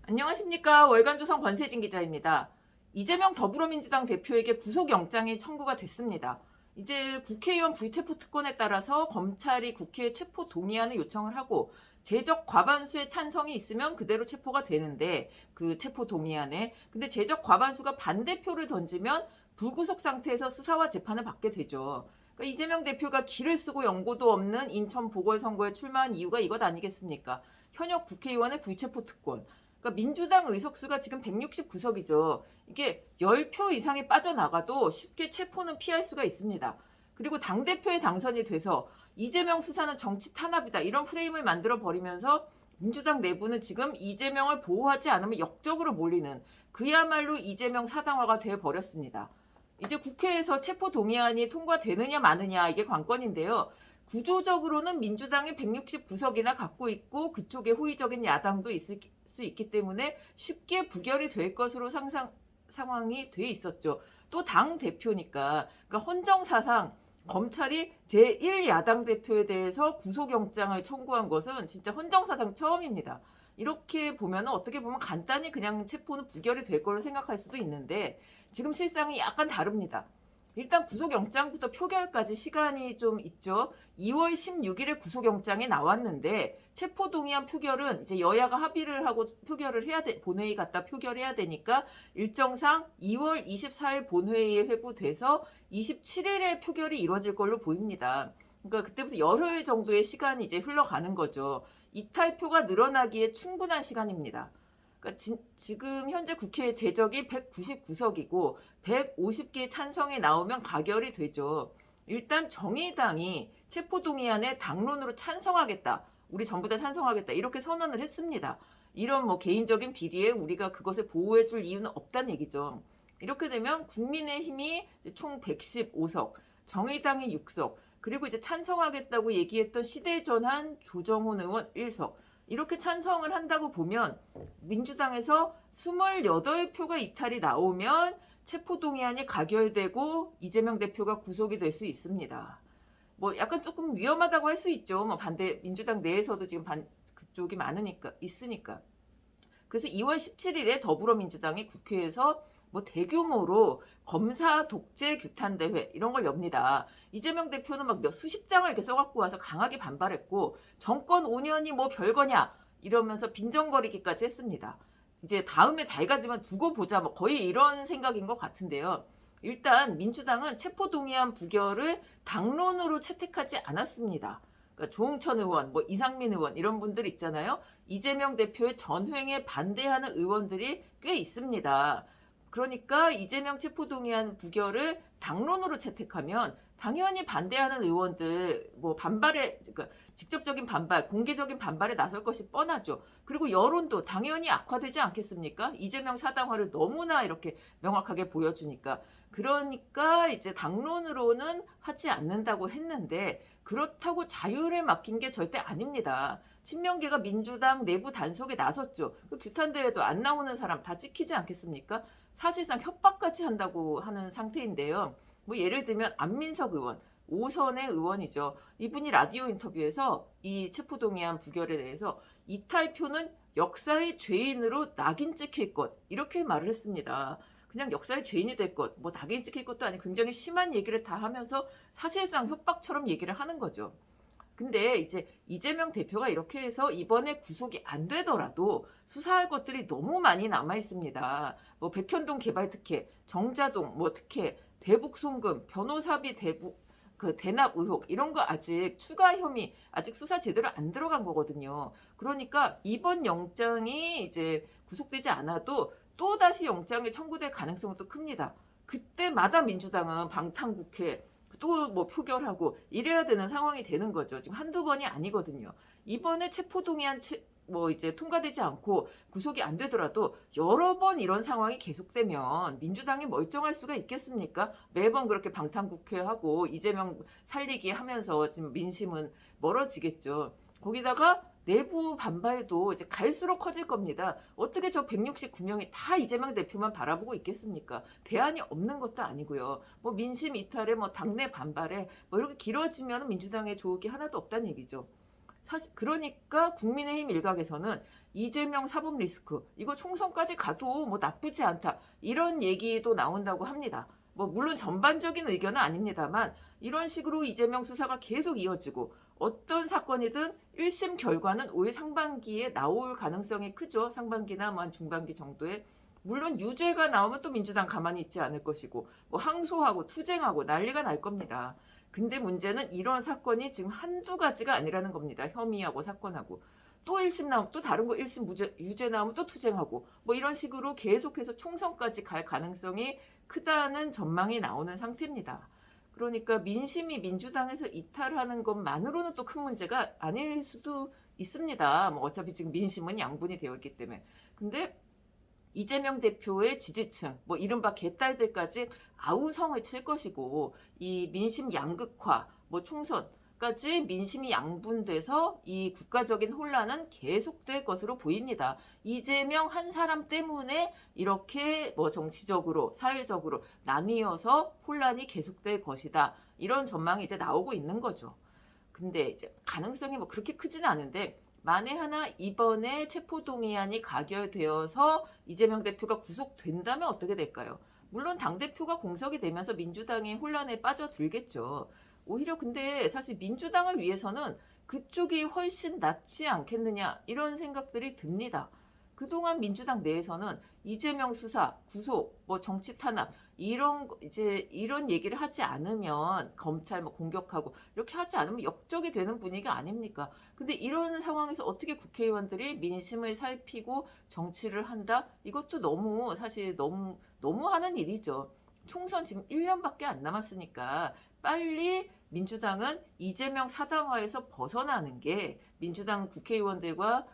안녕하십니까. 월간조선 권세진 기자입니다. 이재명 더불어민주당 대표에게 구속영장이 청구가 됐습니다. 이제 국회의원 불체포 특권에 따라서 검찰이 국회에 체포 동의안을 요청을 하고 제적 과반수의 찬성이 있으면 그대로 체포가 되는데 그 체포 동의안에 근데 제적 과반수가 반대표를 던지면 불구속 상태에서 수사와 재판을 받게 되죠. 그러니까 이재명 대표가 기를 쓰고 연고도 없는 인천 보궐선거에 출마한 이유가 이것 아니겠습니까? 현역 국회의원의 불체포 특권. 그러니까 민주당 의석수가 지금 169석이죠. 이게 10표 이상이 빠져나가도 쉽게 체포는 피할 수가 있습니다. 그리고 당대표에 당선이 돼서 이재명 수사는 정치 탄압이다. 이런 프레임을 만들어 버리면서 민주당 내부는 지금 이재명을 보호하지 않으면 역적으로 몰리는 그야말로 이재명 사당화가 돼 버렸습니다. 이제 국회에서 체포 동의안이 통과되느냐 마느냐 이게 관건인데요. 구조적으로는 민주당이 169석이나 갖고 있고 그쪽에 호의적인 야당도 있을 수 있기 때문에 쉽게 부결이 될 것으로 상황이 돼 있었죠. 또 당 대표니까 그러니까 헌정사상 검찰이 제1야당 대표에 대해서 구속영장을 청구한 것은 진짜 헌정사상 처음입니다. 이렇게 보면 어떻게 보면 간단히 그냥 체포는 부결이 될 거로 생각할 수도 있는데 지금 실상이 약간 다릅니다. 일단 구속영장부터 표결까지 시간이 좀 있죠. 2월 16일에 구속영장이 나왔는데 체포동의안 표결은 이제 여야가 합의를 하고 표결을 해야 돼, 본회의 갖다 표결해야 되니까 일정상 2월 24일 본회의에 회부돼서 27일에 표결이 이루어질 걸로 보입니다. 그러니까 그때부터 열흘 정도의 시간이 이제 흘러가는 거죠. 이탈표가 늘어나기에 충분한 시간입니다. 그러니까 지금 현재 국회 제적이 199석이고 150개의 찬성이 나오면 가결이 되죠. 일단 정의당이 체포동의안에 당론으로 찬성하겠다. 우리 전부 다 찬성하겠다. 이렇게 선언을 했습니다. 이런 뭐 개인적인 비리에 우리가 그것을 보호해 줄 이유는 없다는 얘기죠. 이렇게 되면 국민의힘이 총 115석, 정의당이 6석, 그리고 이제 찬성하겠다고 얘기했던 시대전환 조정훈 의원 1석, 이렇게 찬성을 한다고 보면 민주당에서 28표가 이탈이 나오면 체포동의안이 가결되고 이재명 대표가 구속이 될 수 있습니다. 뭐 약간 조금 위험하다고 할 수 있죠. 뭐 반대 민주당 내에서도 지금 그쪽이 많으니까 있으니까. 그래서 2월 17일에 더불어민주당이 국회에서 뭐 대규모로 검사 독재 규탄 대회 이런 걸 엽니다. 이재명 대표는 막 수십 장을 이렇게 써갖고 와서 강하게 반발했고 정권 5년이 뭐 별거냐 이러면서 빈정거리기까지 했습니다. 이제 다음에 자기가 되면 두고 보자 뭐 거의 이런 생각인 것 같은데요. 일단 민주당은 체포동의안 부결을 당론으로 채택하지 않았습니다. 그러니까 조응천 의원, 뭐 이상민 의원 이런 분들 있잖아요. 이재명 대표의 전횡에 반대하는 의원들이 꽤 있습니다. 그러니까 이재명 체포동의안 부결을 당론으로 채택하면 당연히 반대하는 의원들 뭐 반발에 그러니까 직접적인 반발, 공개적인 반발에 나설 것이 뻔하죠. 그리고 여론도 당연히 악화되지 않겠습니까? 이재명 사당화를 너무나 이렇게 명확하게 보여주니까. 그러니까 이제 당론으로는 하지 않는다고 했는데 그렇다고 자율에 맡긴 게 절대 아닙니다. 친명계가 민주당 내부 단속에 나섰죠. 그 규탄대회도 안 나오는 사람 다 찍히지 않겠습니까? 사실상 협박까지 한다고 하는 상태인데요. 뭐 예를 들면 안민석 의원, 5선의 의원이죠. 이분이 라디오 인터뷰에서 이 체포동의안 부결에 대해서 이탈표는 역사의 죄인으로 낙인 찍힐 것 이렇게 말을 했습니다. 그냥 역사의 죄인이 될 것, 뭐 낙인 찍힐 것도 아니고 굉장히 심한 얘기를 다 하면서 사실상 협박처럼 얘기를 하는 거죠. 근데 이제 이재명 대표가 이렇게 해서 이번에 구속이 안 되더라도 수사할 것들이 너무 많이 남아 있습니다. 뭐 백현동 개발 특혜, 정자동 뭐 특혜, 대북 송금, 변호사비 대납 의혹 이런 거 아직 추가 혐의 아직 수사 제대로 안 들어간 거거든요. 그러니까 이번 영장이 이제 구속되지 않아도 또 다시 영장이 청구될 가능성은 또 큽니다. 그때마다 민주당은 방탄국회 또 뭐 표결하고 이래야 되는 상황이 되는 거죠. 지금 한두 번이 아니거든요. 이번에 체포동의안 뭐 이제 통과되지 않고 구속이 안 되더라도 여러 번 이런 상황이 계속되면 민주당이 멀쩡할 수가 있겠습니까? 매번 그렇게 방탄국회하고 이재명 살리기 하면서 지금 민심은 멀어지겠죠. 거기다가 내부 반발도 이제 갈수록 커질 겁니다. 어떻게 저 169명이 다 이재명 대표만 바라보고 있겠습니까? 대안이 없는 것도 아니고요. 뭐 민심 이탈에 뭐 당내 반발에 뭐 이렇게 길어지면 민주당에 좋을 게 하나도 없다는 얘기죠. 사실 그러니까 국민의힘 일각에서는 이재명 사법 리스크 이거 총선까지 가도 뭐 나쁘지 않다 이런 얘기도 나온다고 합니다. 뭐 물론 전반적인 의견은 아닙니다만 이런 식으로 이재명 수사가 계속 이어지고 어떤 사건이든 1심 결과는 올 상반기에 나올 가능성이 크죠. 상반기나 뭐 한 중반기 정도에. 물론 유죄가 나오면 또 민주당 가만히 있지 않을 것이고 뭐 항소하고 투쟁하고 난리가 날 겁니다. 근데 문제는 이런 사건이 지금 한두 가지가 아니라는 겁니다. 혐의하고 사건하고. 또 1심 나오면 또 다른 거 1심 유죄 나오면 또 투쟁하고 뭐 이런 식으로 계속해서 총선까지 갈 가능성이 크다는 전망이 나오는 상태입니다. 그러니까 민심이 민주당에서 이탈하는 것만으로는 또 큰 문제가 아닐 수도 있습니다. 뭐 어차피 지금 민심은 양분이 되어 있기 때문에. 근데 이재명 대표의 지지층, 뭐 이른바 개딸들까지 아우성을 칠 것이고 이 민심 양극화, 뭐 총선까지 민심이 양분돼서 이 국가적인 혼란은 계속될 것으로 보입니다. 이재명 한 사람 때문에 이렇게 뭐 정치적으로, 사회적으로 나뉘어서 혼란이 계속될 것이다. 이런 전망이 이제 나오고 있는 거죠. 근데 이제 가능성이 뭐 그렇게 크지는 않은데 만에 하나 이번에 체포동의안이 가결되어서 이재명 대표가 구속된다면 어떻게 될까요? 물론 당대표가 공석이 되면서 민주당이 혼란에 빠져들겠죠. 오히려 근데 사실 민주당을 위해서는 그쪽이 훨씬 낫지 않겠느냐 이런 생각들이 듭니다. 그동안 민주당 내에서는 이재명 수사, 구속, 뭐 정치 탄압 이런 얘기를 하지 않으면 검찰 뭐 공격하고 이렇게 하지 않으면 역적이 되는 분위기 아닙니까? 근데 이런 상황에서 어떻게 국회의원들이 민심을 살피고 정치를 한다? 이것도 사실 너무 하는 일이죠. 총선 지금 1년밖에 안 남았으니까 빨리 민주당은 이재명 사당화에서 벗어나는 게 민주당 국회의원들과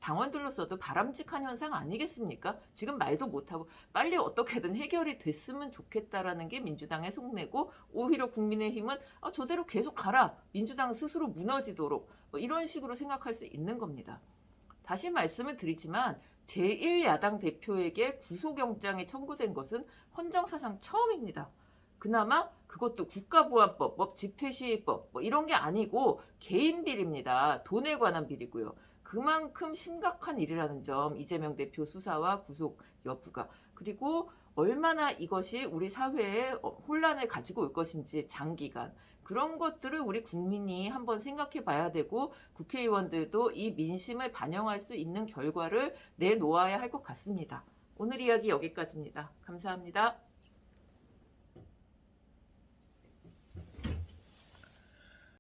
당원들로서도 바람직한 현상 아니겠습니까? 지금 말도 못하고 빨리 어떻게든 해결이 됐으면 좋겠다라는 게 민주당의 속내고 오히려 국민의힘은 저대로 계속 가라. 민주당 스스로 무너지도록 뭐 이런 식으로 생각할 수 있는 겁니다. 다시 말씀을 드리지만 제1야당 대표에게 구속영장이 청구된 것은 헌정사상 처음입니다. 그나마 그것도 국가보안법, 집회시위법 뭐 이런 게 아니고 개인 비리입니다. 돈에 관한 비리고요. 그만큼 심각한 일이라는 점, 이재명 대표 수사와 구속 여부가. 그리고 얼마나 이것이 우리 사회에 혼란을 가지고 올 것인지 장기간. 그런 것들을 우리 국민이 한번 생각해 봐야 되고 국회의원들도 이 민심을 반영할 수 있는 결과를 내놓아야 할 것 같습니다. 오늘 이야기 여기까지입니다. 감사합니다.